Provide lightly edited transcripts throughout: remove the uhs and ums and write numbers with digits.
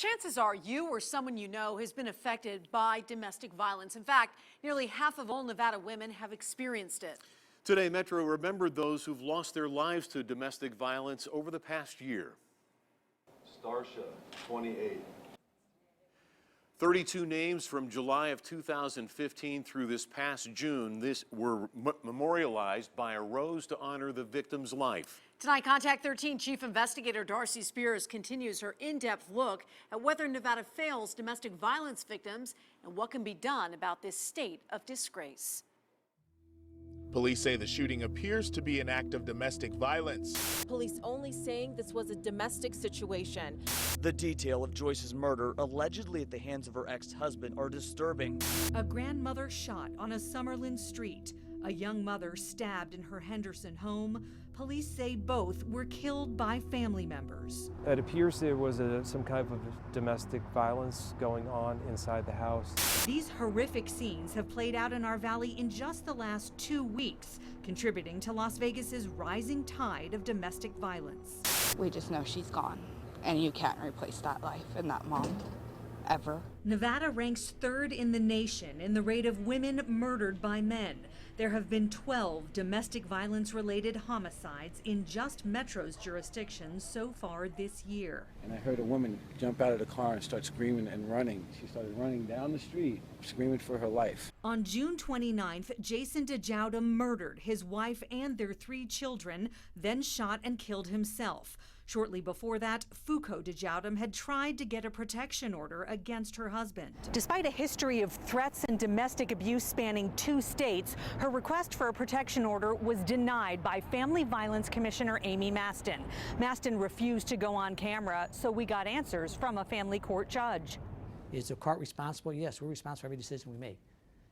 Chances are you or someone you know has been affected by domestic violence. In fact, nearly half of all Nevada women have experienced it. Today, Metro remembered those who've lost their lives to domestic violence over the past year. Starsha, 28. 32 names from July of 2015 through this past June. This were memorialized by a rose to honor the victim's life. Tonight, Contact 13 Chief Investigator Darcy Spears continues her in-depth look at whether Nevada fails domestic violence victims and what can be done about this state of disgrace. Police say the shooting appears to be an act of domestic violence. Police only saying this was a domestic situation. The detail of Joyce's murder, allegedly at the hands of her ex-husband, are disturbing. A grandmother shot on a Summerlin street. A young mother stabbed in her Henderson home. Police say both were killed by family members. It appears there was some kind of domestic violence going on inside the house. These horrific scenes have played out in our valley in just the last 2 weeks, contributing to Las Vegas's rising tide of domestic violence. We just know she's gone, and you can't replace that life and that mom, ever. Nevada ranks third in the nation in the rate of women murdered by men. There have been 12 domestic violence-related homicides in just Metro's jurisdiction so far this year. And I heard a woman jump out of the car and start screaming and running. She started running down the street, screaming for her life. On June 29th, Jason DeJauda murdered his wife and their 3 children, then shot and killed himself. Shortly before that, Foucault DeJauda had tried to get a protection order against her husband. Despite a history of threats and domestic abuse spanning 2 states, her request for a protection order was denied by Family Violence Commissioner Amy Mastin. Mastin refused to go on camera, so we got answers from a family court judge. Is the court responsible? Yes, we're responsible for every decision we make.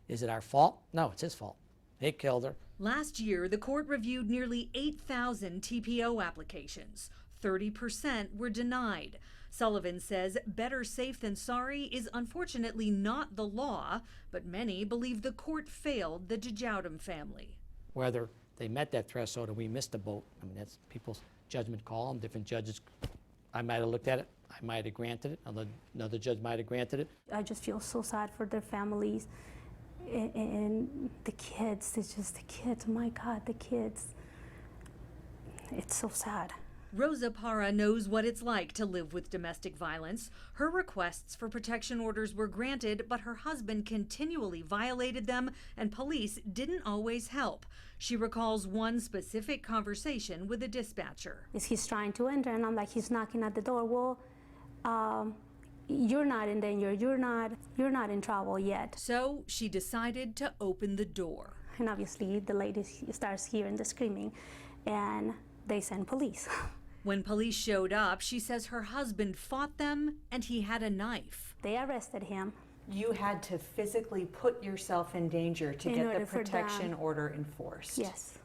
Is it our fault? No, it's his fault. They killed her. Last year, the court reviewed nearly 8,000 TPO applications. 30% were denied. Sullivan says better safe than sorry is unfortunately not the law, but many believe the court failed the DeJauda family. Whether they met that threshold or we missed the boat, I mean, that's people's judgment call, and different judges, I might have looked at it, I might have granted it, another judge might have granted it. I just feel so sad for their families and the kids. It's just the kids, my God, the kids. It's so sad. Rosa Parra knows what it's like to live with domestic violence. Her requests for protection orders were granted, but her husband continually violated them, and police didn't always help. She recalls one specific conversation with a dispatcher. He's trying to enter, and I'm like, he's knocking at the door. Well, you're not in danger. You're not in trouble yet. So she decided to open the door. And obviously, the lady starts hearing the screaming, and they send police. When police showed up, she says her husband fought them and he had a knife. They arrested him. You had to physically put yourself in danger to get the protection order enforced. Yes,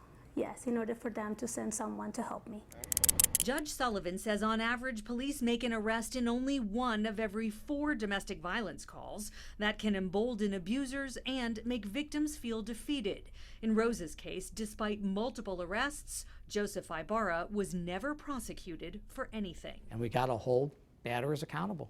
in order for them to send someone to help me. Judge Sullivan says on average, police make an arrest in only 1 of every 4 domestic violence calls. That can embolden abusers and make victims feel defeated. In Rosa's case, despite multiple arrests, Joseph Ibarra was never prosecuted for anything. And we got to hold batterers accountable,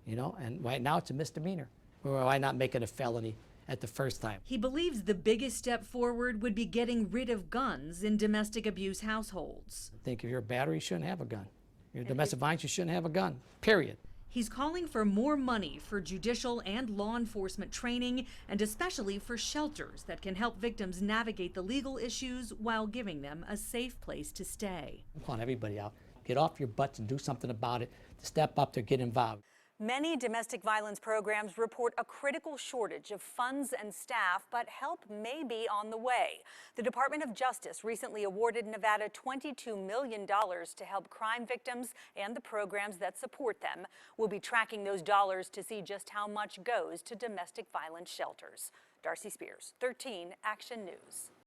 you know, and right now it's a misdemeanor. Why not make it a felony at the first time? He believes the biggest step forward would be getting rid of guns in domestic abuse households. I think if you're a batterer, you shouldn't have a gun. If you're domestic violence, you shouldn't have a gun, period. He's calling for more money for judicial and law enforcement training, and especially for shelters that can help victims navigate the legal issues while giving them a safe place to stay. I'm calling everybody out. Get off your butts and do something about it. To step up to get involved. Many domestic violence programs report a critical shortage of funds and staff, but help may be on the way. The Department of Justice recently awarded Nevada $22 million to help crime victims and the programs that support them. We'll be tracking those dollars to see just how much goes to domestic violence shelters. Darcy Spears, 13 Action News.